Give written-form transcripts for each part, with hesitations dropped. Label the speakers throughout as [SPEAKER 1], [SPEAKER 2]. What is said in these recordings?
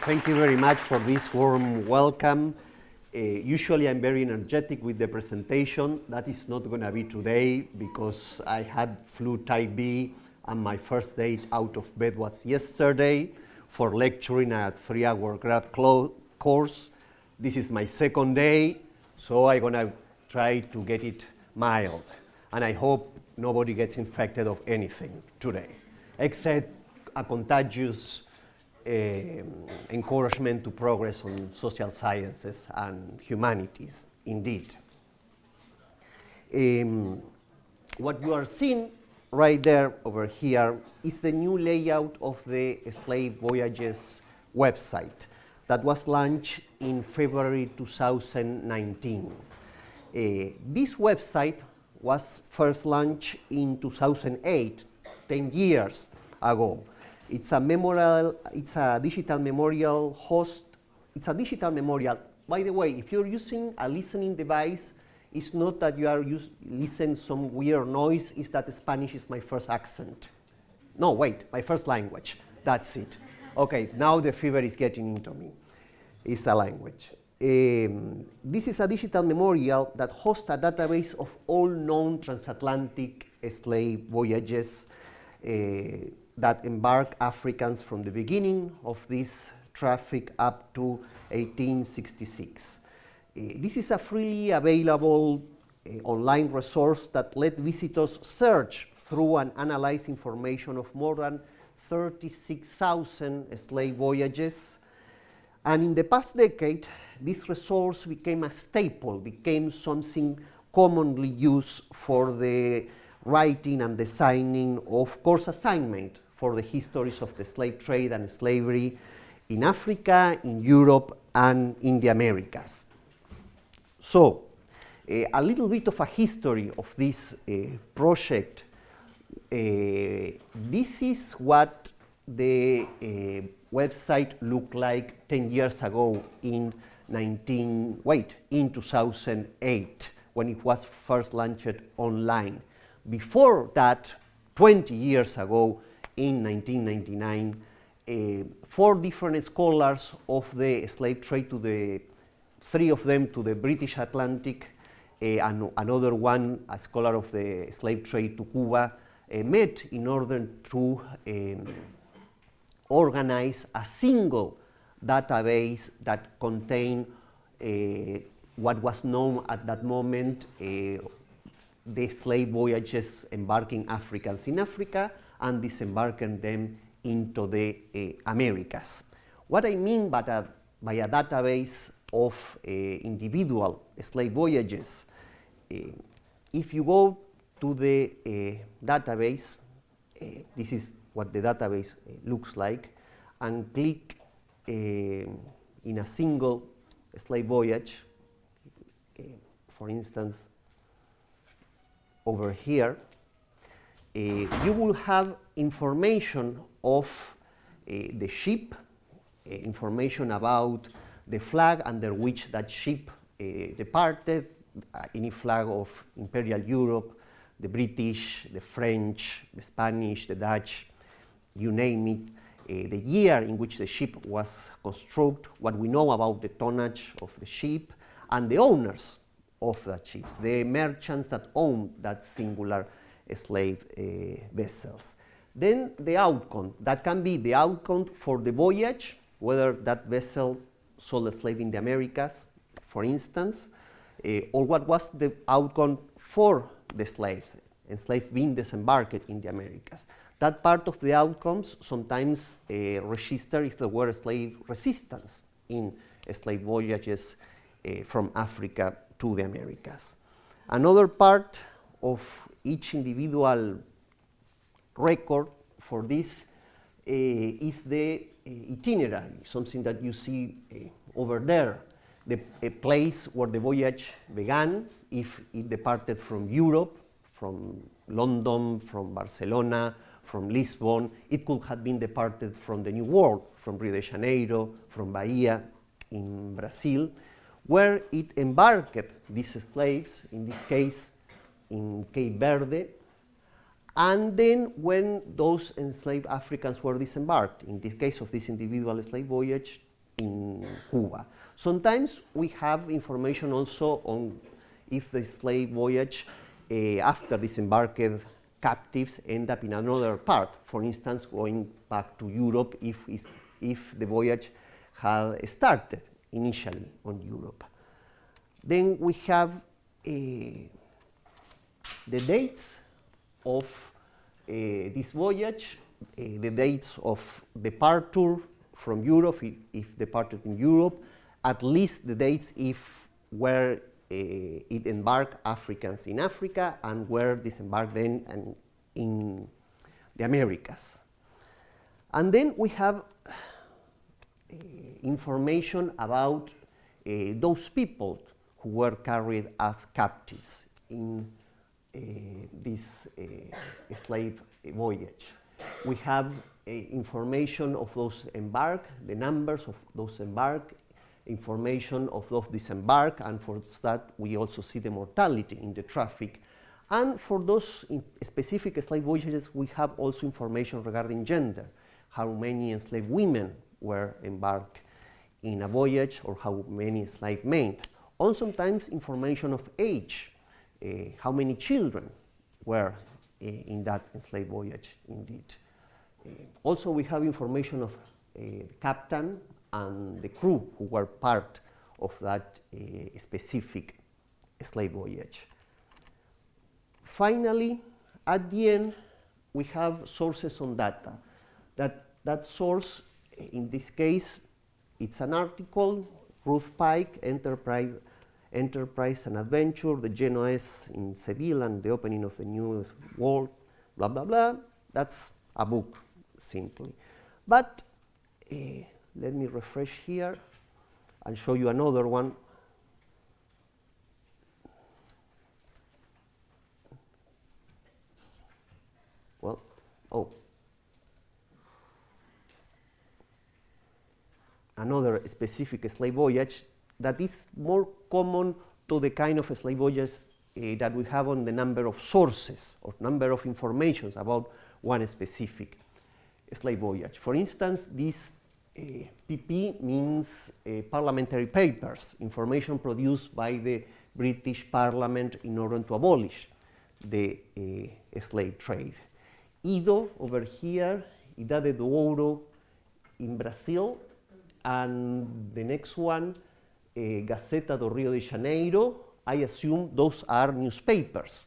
[SPEAKER 1] Thank you very much for this warm welcome. Usually I'm very energetic with the presentation. That is not going to be today because I had flu type B and my first day out of bed was yesterday for lecturing a 3-hour grad course. This is my second day, so I'm going to try to get it mild. And I hope nobody gets infected of anything today, except a contagious encouragement to progress on social sciences and humanities, indeed. What you are seeing right there over here is the new layout of the Slave Voyages website that was launched in February 2019. This website was first launched in 2008, 10 years ago. It's a digital memorial host. It's a digital memorial. By the way, if you're using a listening device, it's not that you are listening some weird noise, it's that Spanish is my first accent. No, wait, my first language. That's it. Okay, now the fever is getting into me. It's a language. This is a digital memorial that hosts a database of all known transatlantic slave voyages that embarked Africans from the beginning of this traffic up to 1866. This is a freely available online resource that let visitors search through and analyze information of more than 36,000 slave voyages. And in the past decade, this resource became a staple, became something commonly used for the writing and designing of course assignment for the histories of the slave trade and slavery in Africa, in Europe, and in the Americas. So, a little bit of a history of this project. This is what the website looked like 10 years ago in 2008, when it was first launched online. Before that, 20 years ago, in 1999, 4 different scholars of the slave trade, 3 of them to the British Atlantic, and another one, a scholar of the slave trade to Cuba, met in order to organize a single database that contained what was known at that moment the slave voyages embarking Africans in Africa and disembarking them into the Americas. What I mean by a database of individual slave voyages, if you go to the database, this is what the database looks like, and click in a single slave voyage, for instance, over here, you will have information of the ship, information about the flag under which that ship departed, any flag of Imperial Europe, the British, the French, the Spanish, the Dutch, you name it, the year in which the ship was constructed, what we know about the tonnage of the ship, and the owners of that ship, the merchants that own that singular slave vessels. Then the outcome, that can be the outcome for the voyage, whether that vessel sold a slave in the Americas, for instance, or what was the outcome for the slaves, enslaved being disembarked in the Americas. That part of the outcomes sometimes register if there were slave resistance in slave voyages from Africa to the Americas. Another part of each individual record for this is the itinerary, something that you see over there, a place where the voyage began, if it departed from Europe, from London, from Barcelona, from Lisbon. It could have been departed from the New World, from Rio de Janeiro, from Bahia in Brazil, where it embarked these slaves, in this case in Cape Verde, And then when those enslaved Africans were disembarked, in this case of this individual slave voyage in Cuba. Sometimes we have information also on if the slave voyage after disembarked captives end up in another part, for instance, going back to Europe if the voyage had started initially on Europe. Then we have the dates of this voyage, the dates of departure from Europe, if departed in Europe, at least the dates if where it embarked Africans in Africa and where disembarked then and in the Americas. And then we have information about those people who were carried as captives in this slave voyage. We have information of those embarked, the numbers of those embarked, information of those disembarked, and for that we also see the mortality in the traffic. And for those specific slave voyages, we have also information regarding gender, how many enslaved women were embarked in a voyage or how many enslaved men. Also sometimes information of age, how many children were in that enslaved voyage indeed. Also we have information of the captain and the crew who were part of that specific slave voyage. Finally, at the end, we have sources on data. That source, in this case, it's an article, Ruth Pike, Enterprise and Adventure, the Genoese in Seville and the opening of the New World, blah, blah, blah. That's a book, simply. But let me refresh here and show you another one. Well, another specific slave voyage that is more common to the kind of slave voyages that we have on the number of sources or number of informations about one specific slave voyage. For instance, this PP means parliamentary papers, information produced by the British Parliament in order to abolish the slave trade. Ido over here, Idade do Ouro in Brazil, and the next one, Gazeta do Rio de Janeiro. I assume those are newspapers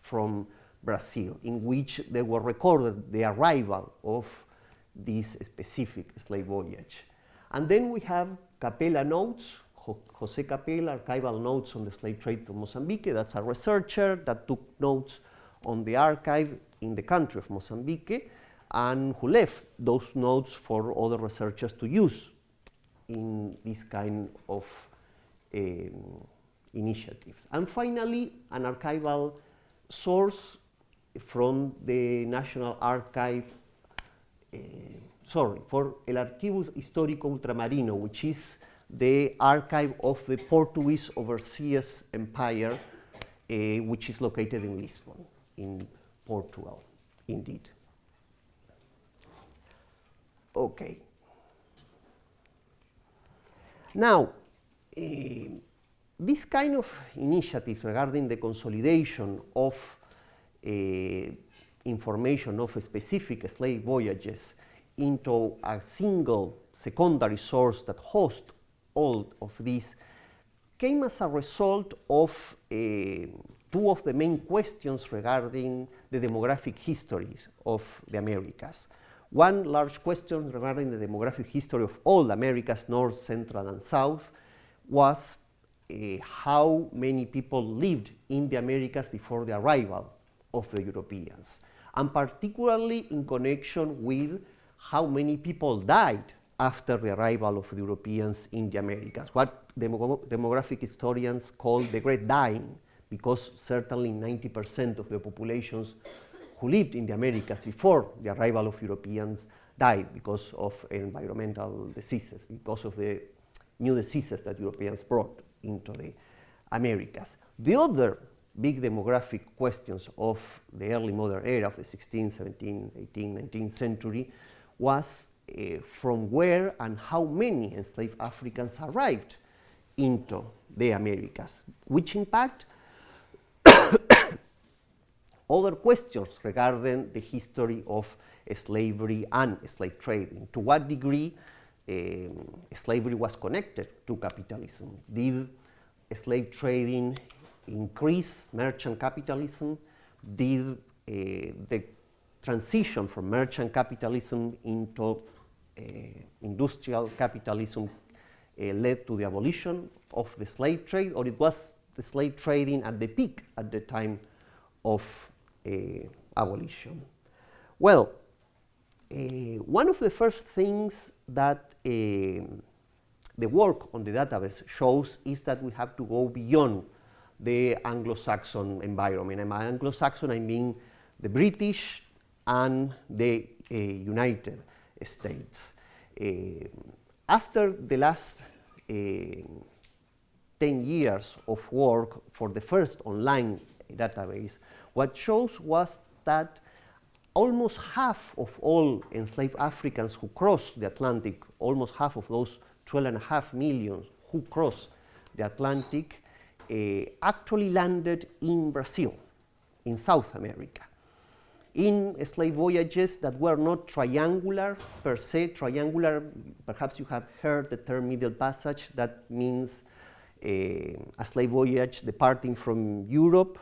[SPEAKER 1] from Brazil in which they were recorded the arrival of this specific slave voyage. And then we have Capella notes, José Capella, archival notes on the slave trade to Mozambique. That's a researcher that took notes on the archive in the country of Mozambique and who left those notes for other researchers to use in this kind of initiatives. And finally, an archival source from the National Archive, for El Archivo Histórico Ultramarino, which is the archive of the Portuguese Overseas Empire, which is located in Lisbon, in Portugal, indeed. Okay. Now, this kind of initiative regarding the consolidation of information of specific slave voyages into a single secondary source that hosts all of these came as a result of two of the main questions regarding the demographic histories of the Americas. One large question regarding the demographic history of all the Americas, North, Central, and South, was how many people lived in the Americas before the arrival of the Europeans, and particularly in connection with how many people died after the arrival of the Europeans in the Americas, what demographic historians call the Great Dying, because certainly 90% of the populations who lived in the Americas before the arrival of Europeans died because of environmental diseases, because of the new diseases that Europeans brought into the Americas. The other big demographic questions of the early modern era of the 16th, 17th, 18th, 19th century was from where and how many enslaved Africans arrived into the Americas, which impact other questions regarding the history of slavery and slave trading. To what degree slavery was connected to capitalism? Did slave trading increase merchant capitalism? Did the transition from merchant capitalism into industrial capitalism led to the abolition of the slave trade, or it was the slave trading at the peak at the time of abolition? Well, one of the first things that the work on the database shows is that we have to go beyond the Anglo-Saxon environment. And by Anglo-Saxon, I mean the British and the United States. After the last 10 years of work for the first online database, what shows was that almost half of all enslaved Africans who crossed the Atlantic, almost half of those 12.5 million who crossed the Atlantic, actually landed in Brazil, in South America, in slave voyages that were not triangular per se. Triangular, perhaps you have heard the term Middle Passage. That means a slave voyage departing from Europe,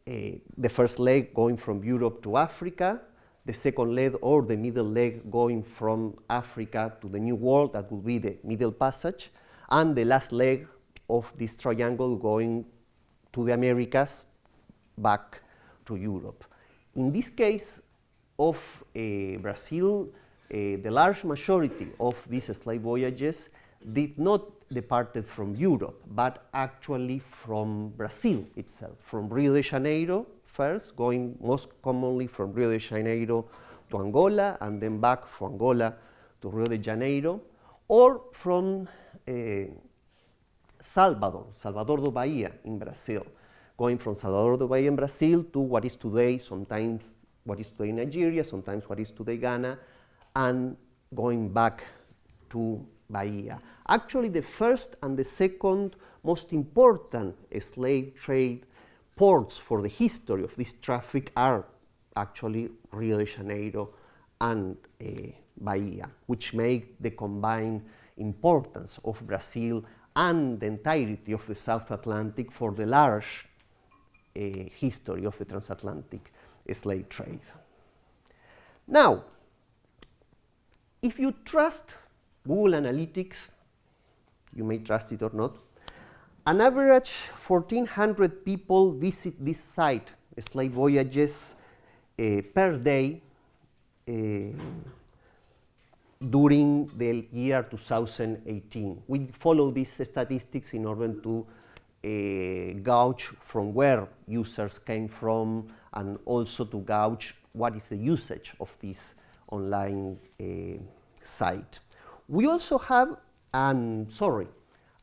[SPEAKER 1] the first leg going from Europe to Africa, the second leg or the middle leg going from Africa to the New World, that would be the Middle Passage, and the last leg of this triangle going to the Americas back to Europe. In this case of Brazil, the large majority of these slave voyages did not departed from Europe, but actually from Brazil itself, from Rio de Janeiro first, going most commonly from Rio de Janeiro to Angola, and then back from Angola to Rio de Janeiro, or from Salvador do Bahia in Brazil, going from Salvador do Bahia in Brazil to what is today, sometimes what is today Nigeria, sometimes what is today Ghana, and going back to Bahia. Actually, the first and the second most important slave trade ports for the history of this traffic are actually Rio de Janeiro and Bahia, which make the combined importance of Brazil and the entirety of the South Atlantic for the large history of the transatlantic slave trade. Now, if you trust Google Analytics, you may trust it or not, an average 1,400 people visit this site, slave voyages, per day during the year 2018. We follow these statistics in order to gauge from where users came from, and also to gauge what is the usage of this online site. We also have, and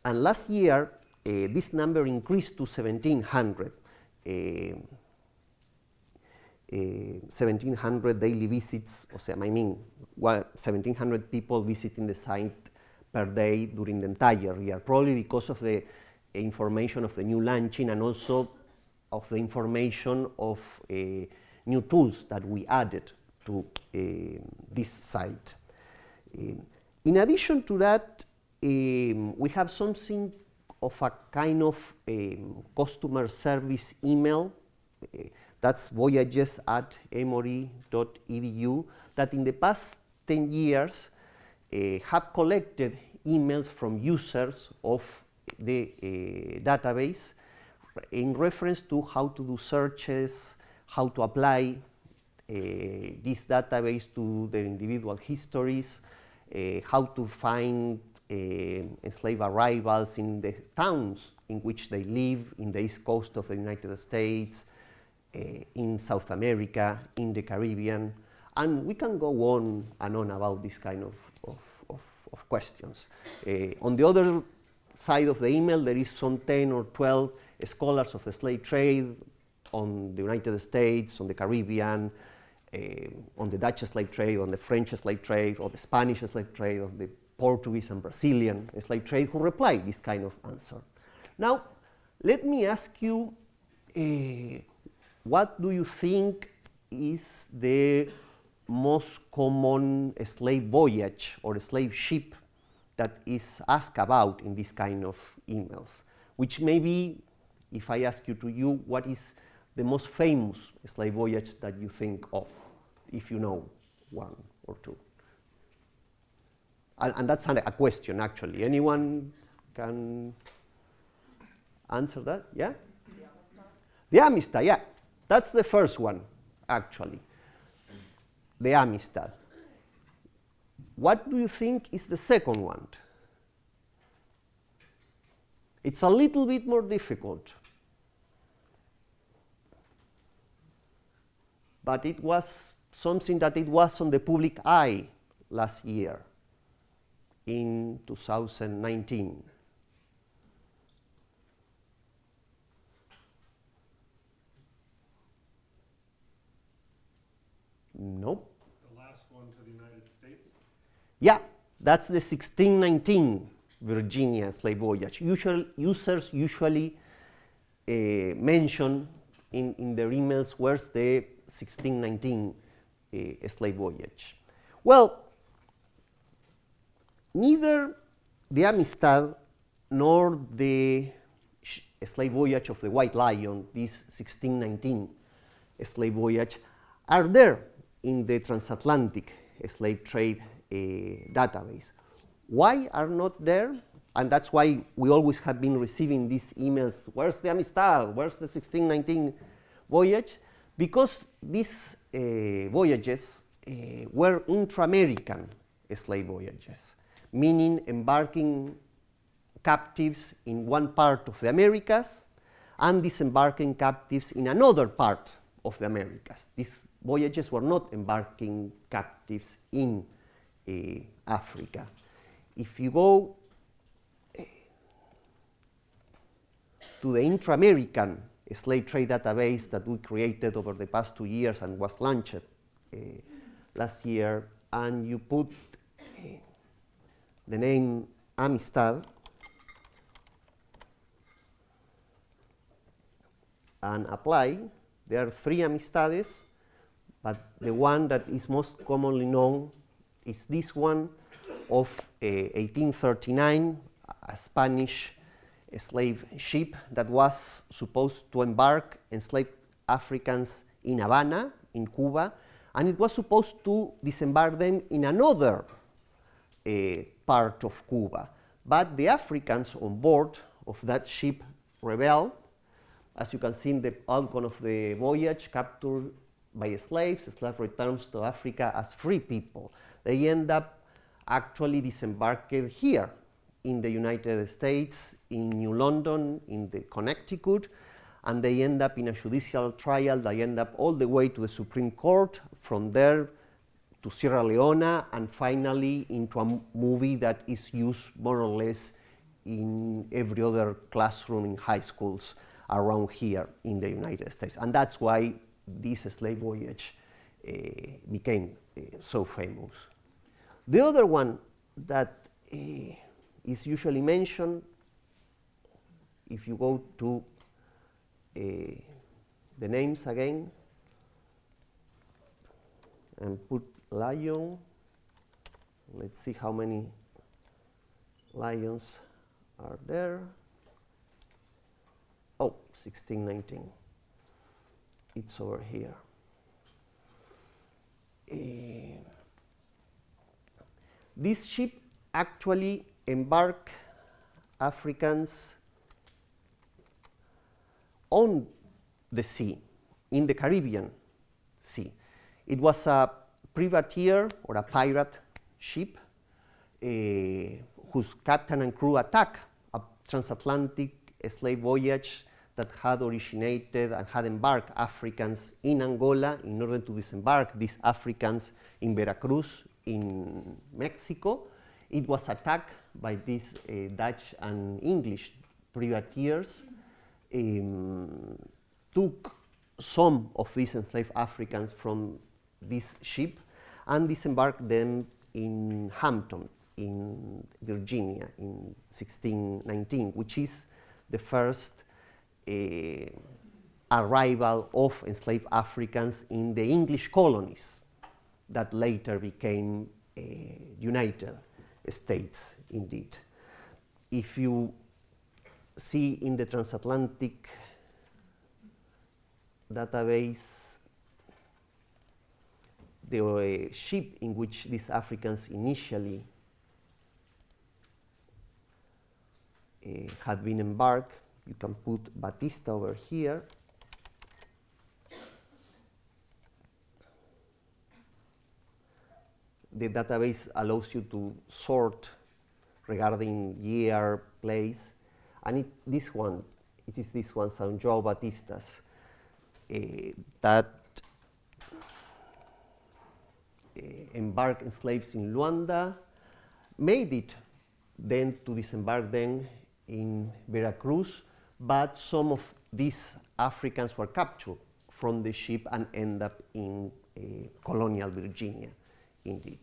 [SPEAKER 1] last year this number increased to 1,700. 1,700 daily visits, 1,700 people visiting the site per day during the entire year, probably because of the information of the new launching and also of the information of new tools that we added to this site. In addition to that, we have something of a kind of customer service email. That's voyages@emory.edu, that in the past 10 years have collected emails from users of the database in reference to how to do searches, how to apply this database to their individual histories, how to find enslaved arrivals in the towns in which they live, in the east coast of the United States, in South America, in the Caribbean, and we can go on and on about this kind of questions. On the other side of the email, there is some 10 or 12 scholars of the slave trade on the United States, on the Caribbean, on the Dutch slave trade, on the French slave trade, or the Spanish slave trade, on the Portuguese and Brazilian slave trade, who replied this kind of answer. Now, let me ask you, what do you think is the most common slave voyage or slave ship that is asked about in this kind of emails? Which maybe, if I ask you, what is the most famous slave voyage that you think of, if you know one or two? And that's a question, actually. Anyone can answer that? Yeah?
[SPEAKER 2] The Amistad?
[SPEAKER 1] The Amistad, yeah. That's the first one, actually. The Amistad. What do you think is the second one? It's a little bit more difficult. But it was something that it was on the public eye last year, in 2019. Nope.
[SPEAKER 3] The last one to the United States?
[SPEAKER 1] Yeah, that's the 1619 Virginia slave voyage. Users usually mention in their emails where's the 1619 slave voyage. Well, neither the Amistad nor the slave voyage of the White Lion, this 1619 slave voyage, are there in the transatlantic slave trade database. Why are not there? And that's why we always have been receiving these emails, where's the Amistad, where's the 1619 voyage? Because these voyages were intra-American slave voyages, meaning embarking captives in one part of the Americas and disembarking captives in another part of the Americas. These voyages were not embarking captives in Africa. If you go to the Intra-American slave trade database that we created over the past 2 years and was launched last year, and you put the name Amistad and apply, there are 3 Amistades, but the one that is most commonly known is this one of 1839, a Spanish slave ship that was supposed to embark enslaved Africans in Havana, in Cuba, and it was supposed to disembark them in another part of Cuba. But the Africans on board of that ship rebelled. As you can see in the outcome of the voyage, captured by slaves, the slave returns to Africa as free people. They end up actually disembarked here in the United States, in New London, in the Connecticut, and they end up in a judicial trial. They end up all the way to the Supreme Court, from there to Sierra Leone, and finally into a movie that is used more or less in every other classroom in high schools around here in the United States. And that's why this slave voyage became so famous. The other one that is usually mentioned, if you go to the names again and put lion, let's see how many lions are there. Oh, 1619. It's over here. This ship actually embarked Africans on the sea, in the Caribbean Sea. It was a privateer or a pirate ship whose captain and crew attacked a transatlantic slave voyage that had originated and had embarked Africans in Angola in order to disembark these Africans in Veracruz in Mexico. It was attacked by these Dutch and English privateers took some of these enslaved Africans from this ship and disembarked them in Hampton, in Virginia, in 1619, which is the first arrival of enslaved Africans in the English colonies that later became United States, indeed. If you see in the transatlantic database the ship in which these Africans initially had been embarked, you can put Batista over here. The database allows you to sort regarding year, place, and it is this one, San João Batistas, that embarked enslaved in Luanda, made it then to disembark them in Veracruz, but some of these Africans were captured from the ship and end up in colonial Virginia, indeed.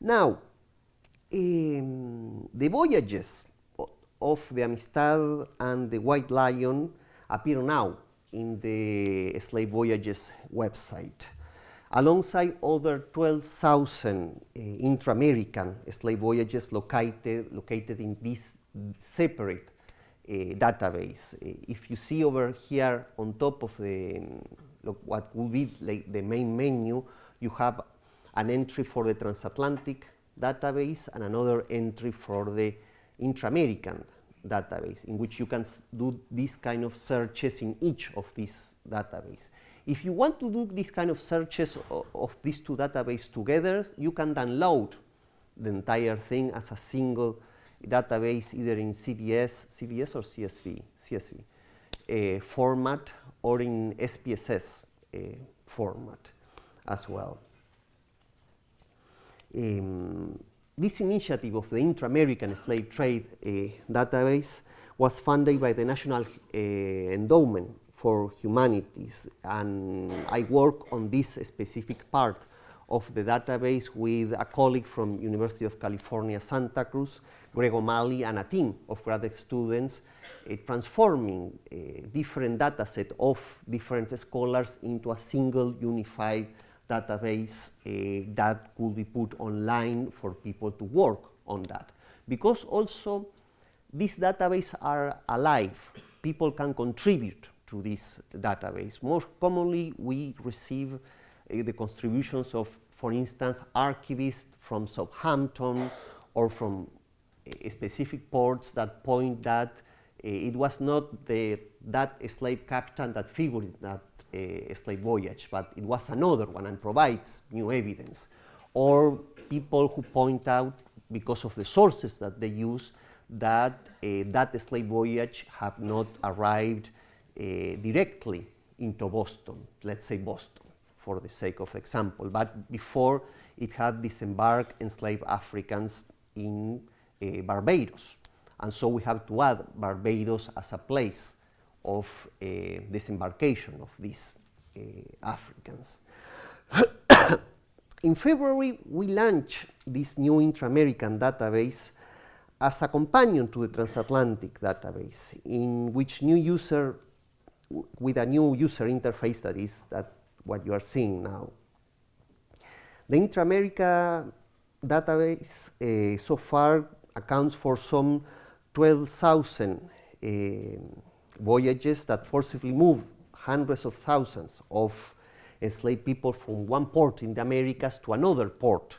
[SPEAKER 1] Now, the voyages of the Amistad and the White Lion appear now in the Slave Voyages website, alongside other 12,000 intra-American slave voyages located in this separate database. If you see over here on top of the what would be like the main menu, you have an entry for the transatlantic database and another entry for the intra-American database, in which you can do these kind of searches in each of these databases. If you want to do these kind of searches of these two databases together, you can download the entire thing as a single database, either in CVS or CSV format, or in SPSS format as well. This initiative of the Intra-American Slave Trade database was funded by the National Endowment for Humanities, and I work on this specific part of the database with a colleague from University of California, Santa Cruz, Greg O'Malley, and a team of graduate students transforming different data set of different scholars into a single unified database that could be put online for people to work on that. Because also these databases are alive, people can contribute to this database. Most commonly we receive the contributions of, for instance, archivists from Southampton or from specific ports that point that it was not that slave captain that figured in that slave voyage, but it was another one, and provides new evidence. Or people who point out, because of the sources that they use, that that slave voyage have not arrived directly into Boston, let's say Boston, for the sake of example, but before it had disembarked enslaved Africans in Barbados. And so we have to add Barbados as a place of disembarkation of these Africans. In February, we launched this new Intra-American database as a companion to the transatlantic database, in which with a new user interface that is what you are seeing now. The Intra-America database so far accounts for some 12,000 voyages that forcibly move hundreds of thousands of enslaved people from one port in the Americas to another port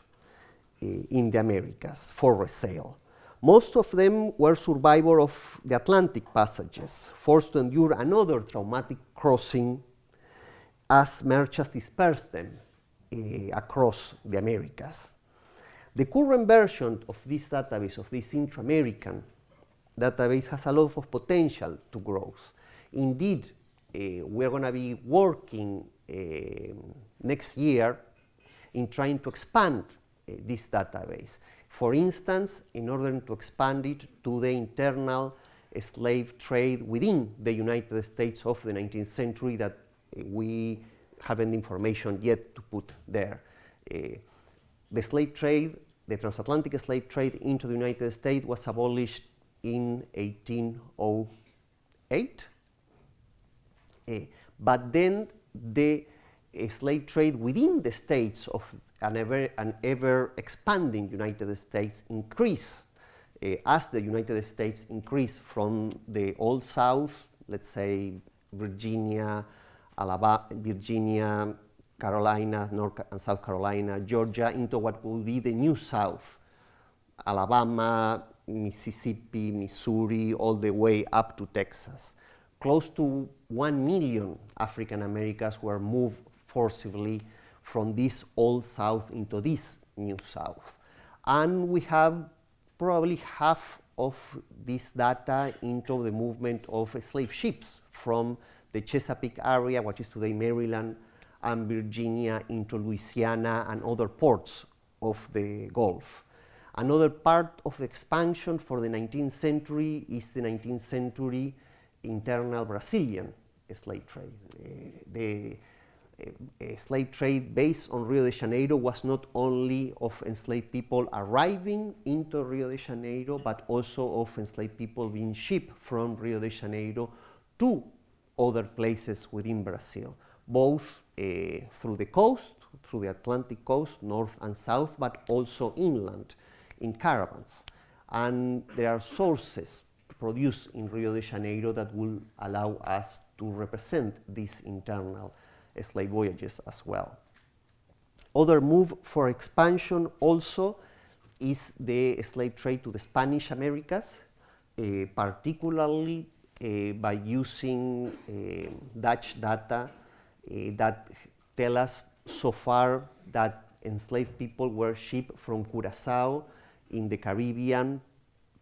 [SPEAKER 1] in the Americas for resale. Most of them were survivors of the Atlantic passages, forced to endure another traumatic crossing as merchants dispersed them across the Americas. The current version of this database, of this Intra-American database, has a lot of potential to growth. Indeed, we're going to be working next year in trying to expand this database. For instance, in order to expand it to the internal slave trade within the United States of the 19th century that we haven't information yet to put there. The slave trade, the transatlantic slave trade into the United States was abolished in 1808. But then the slave trade within the states of an ever expanding United States increased as the United States increased from the Old South, let's say Virginia, Alabama, Virginia, Carolina, North and South Carolina, Georgia, into what will be the New South, Alabama, Mississippi, Missouri, all the way up to Texas. Close to 1 million African Americans were moved forcibly from this Old South into this New South. And we have probably half of this data into the movement of slave ships from the Chesapeake area, which is today Maryland and Virginia, into Louisiana and other ports of the Gulf. Another part of the expansion for the 19th century is the 19th century internal Brazilian slave trade. The slave trade based on Rio de Janeiro was not only of enslaved people arriving into Rio de Janeiro, but also of enslaved people being shipped from Rio de Janeiro to other places within Brazil, both through the coast, through the Atlantic coast, north and south, but also inland in caravans. And there are sources produced in Rio de Janeiro that will allow us to represent these internal slave voyages as well. Other move for expansion also is the slave trade to the Spanish Americas, particularly by using Dutch data that tell us so far that enslaved people were shipped from Curaçao in the Caribbean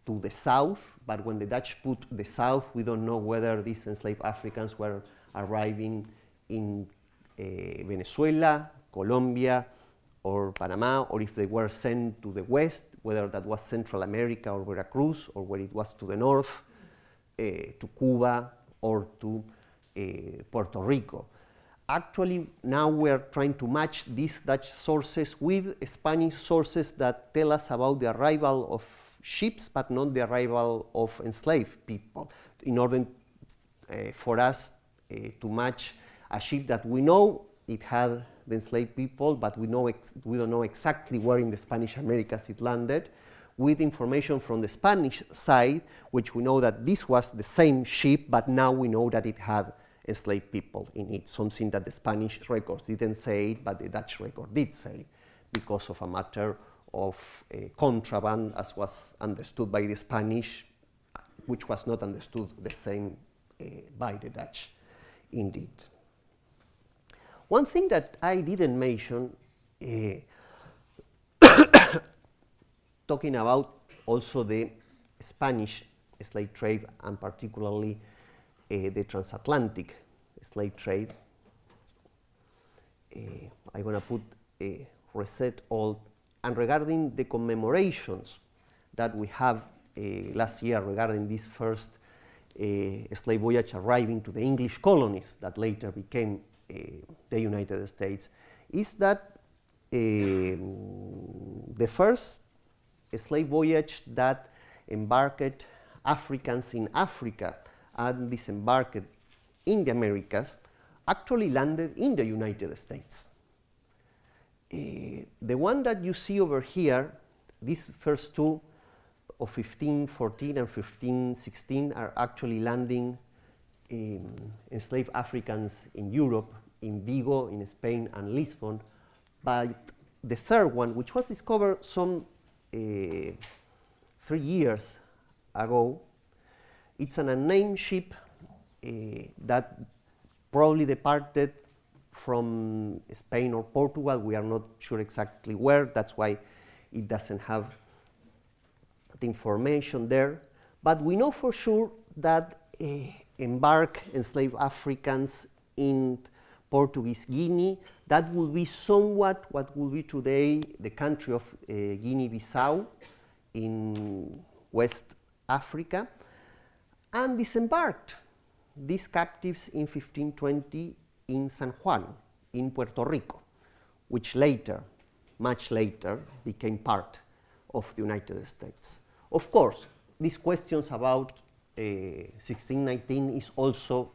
[SPEAKER 1] to the south, but when the Dutch put the south, we don't know whether these enslaved Africans were arriving in Venezuela, Colombia, or Panama, or if they were sent to the west, whether that was Central America or Veracruz, or where it was to the north, to Cuba or to Puerto Rico. Actually, now we are trying to match these Dutch sources with Spanish sources that tell us about the arrival of ships, but not the arrival of enslaved people, in order for us to match a ship that we know it had the enslaved people, but we don't know exactly where in the Spanish Americas it landed, with information from the Spanish side, which we know that this was the same ship, but now we know that it had enslaved people in it, something that the Spanish records didn't say, but the Dutch record did say, because of a matter of contraband, as was understood by the Spanish, which was not understood the same by the Dutch, indeed. One thing that I didn't mention, talking about also the Spanish slave trade and particularly the transatlantic slave trade, I'm going to put a reset all. And regarding the commemorations that we have last year regarding this first slave voyage arriving to the English colonies that later became the United States, is that the first slave voyage that embarked Africans in Africa and disembarked in the Americas actually landed in the United States. The one that you see over here, these first two of 1514 and 1516 are actually landing enslaved Africans in Europe, in Vigo, in Spain, and Lisbon. But the third one, which was discovered some 3 years ago, it's an unnamed ship that probably departed from Spain or Portugal. We are not sure exactly where. That's why it doesn't have the information there. But we know for sure that embarked enslaved Africans in Portuguese Guinea That will be somewhat what will be today the country of Guinea-Bissau in West Africa, and disembarked these captives in 1520 in San Juan, in Puerto Rico, which later, much later, became part of the United States. Of course, these questions about 1619 is also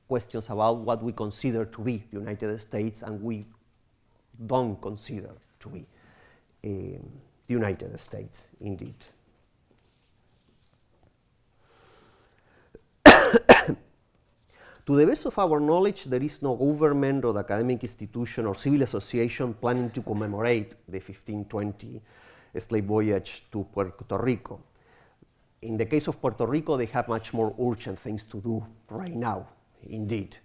[SPEAKER 1] questions about what we consider to be the United States and we don't consider to be the United States, indeed. To the best of our knowledge, there is no government or academic institution or civil association planning to commemorate the 1520 slave voyage to Puerto Rico. In the case of Puerto Rico, they have much more urgent things to do right now, indeed.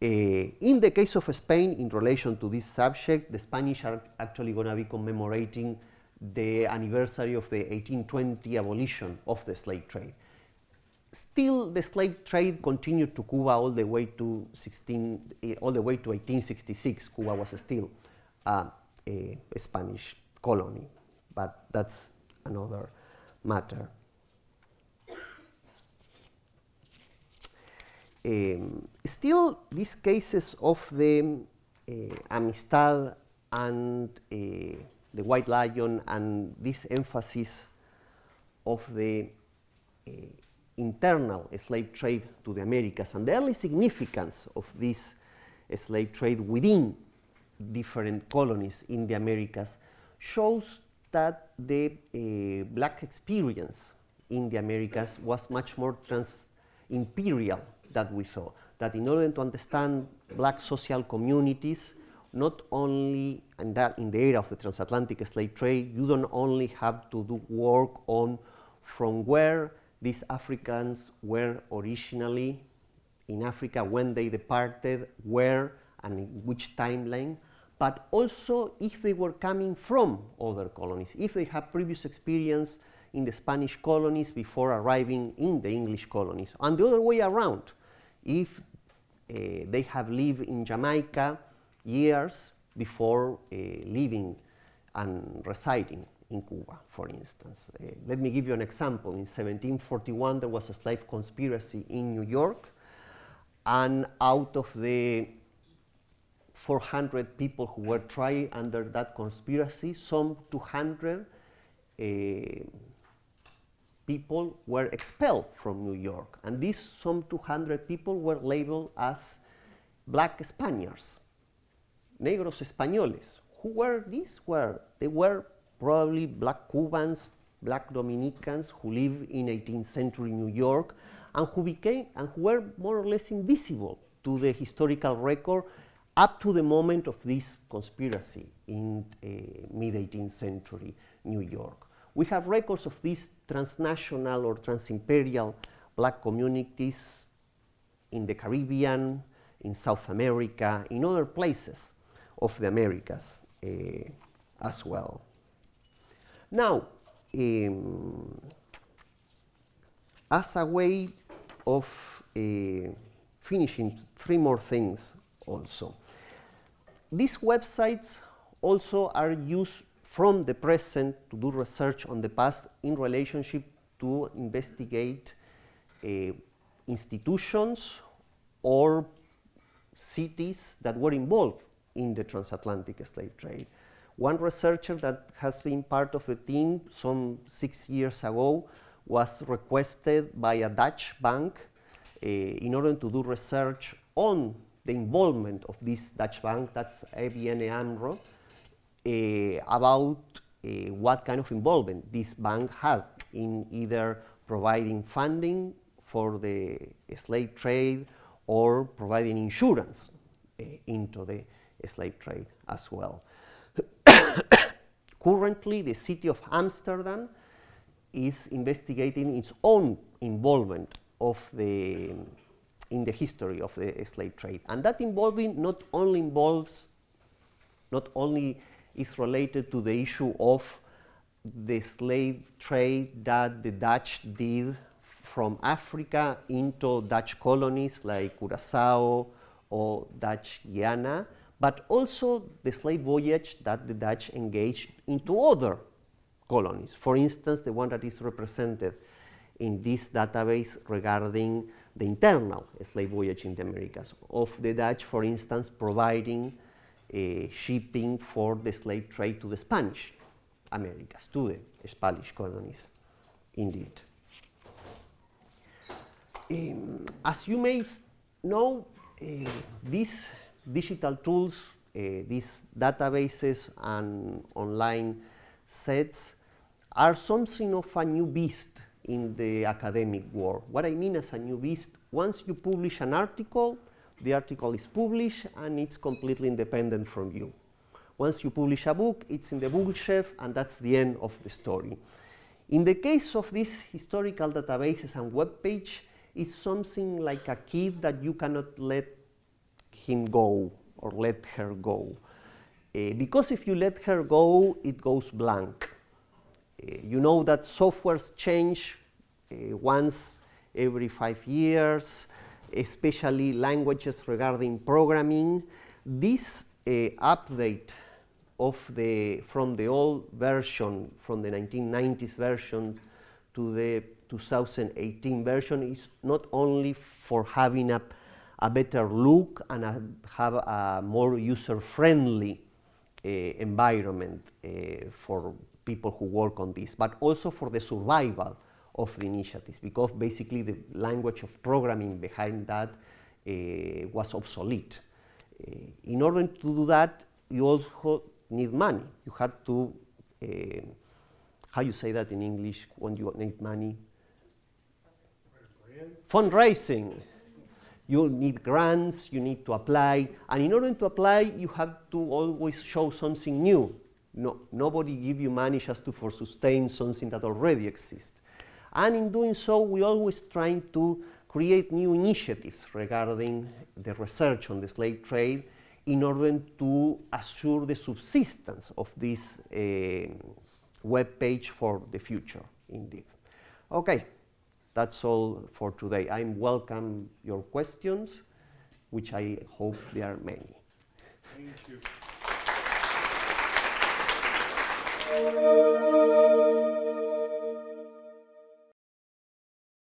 [SPEAKER 1] In the case of Spain, in relation to this subject, the Spanish are actually going to be commemorating the anniversary of the 1820 abolition of the slave trade. Still, the slave trade continued to Cuba all the way to 1866. Cuba was still a Spanish colony, but that's another matter. Still, these cases of the Amistad and the White Lion and this emphasis of the internal slave trade to the Americas and the early significance of this slave trade within different colonies in the Americas shows that the black experience in the Americas was much more trans-imperial than we thought. That in order to understand black social communities, not only in the era of the transatlantic slave trade, you don't only have to do work on from where these Africans were originally in Africa, when they departed, where and in which timeline, but also if they were coming from other colonies, if they had previous experience in the Spanish colonies before arriving in the English colonies, and the other way around, if they have lived in Jamaica years before living and residing in Cuba, for instance. Let me give you an example. In 1741, there was a slave conspiracy in New York, and out of the 400 people who were tried under that conspiracy, some 200 people were expelled from New York, and these some 200 people were labeled as black Spaniards, negros españoles. Who were these? They were probably black Cubans, black Dominicans who lived in 18th century New York and who were more or less invisible to the historical record up to the moment of this conspiracy in mid-18th century New York. We have records of these transnational or transimperial black communities in the Caribbean, in South America, in other places of the Americas as well. Now, as a way of finishing, three more things also. These websites also are used from the present to do research on the past in relationship to investigate institutions or cities that were involved in the transatlantic slave trade. One researcher that has been part of the team some 6 years ago was requested by a Dutch bank in order to do research on the involvement of this Dutch bank, that's ABN AMRO, about what kind of involvement this bank had in either providing funding for the slave trade or providing insurance into the slave trade as well. Currently, the city of Amsterdam is investigating its own involvement in the history of the slave trade. And that involvement not only is related to the issue of the slave trade that the Dutch did from Africa into Dutch colonies like Curaçao or Dutch Guiana, but also the slave voyage that the Dutch engaged into other colonies. For instance, the one that is represented in this database regarding the internal slave voyage in the Americas, of the Dutch, for instance, providing shipping for the slave trade to the Spanish Americas, to the Spanish colonies, indeed. As you may know, these digital tools, these databases and online sets are something of a new beast in the academic world. What I mean as a new beast, once you publish an article, the article is published and it's completely independent from you. Once you publish a book, it's in the bookshelf and that's the end of the story. In the case of these historical databases and web page, it's something like a kid that you cannot let him go or let her go. Because if you let her go, it goes blank. You know that softwares change once every 5 years, especially languages regarding programming. This update of from the old version, from the 1990s version to the 2018 version is not only for having a better look and have a more user-friendly environment for people who work on this, but also for the survival of the initiatives, because basically the language of programming behind that was obsolete. In order to do that, you also need money. You had to, how you say that in English when you need money? Fundraising. You need grants, you need to apply, and in order to apply, you have to always show something new. Nobody give you money just for sustain something that already exists. And in doing so, we always trying to create new initiatives regarding the research on the slave trade in order to assure the subsistence of this web page for the future, indeed. Okay, that's all for today. I welcome your questions, which I hope there are many.
[SPEAKER 3] Thank you.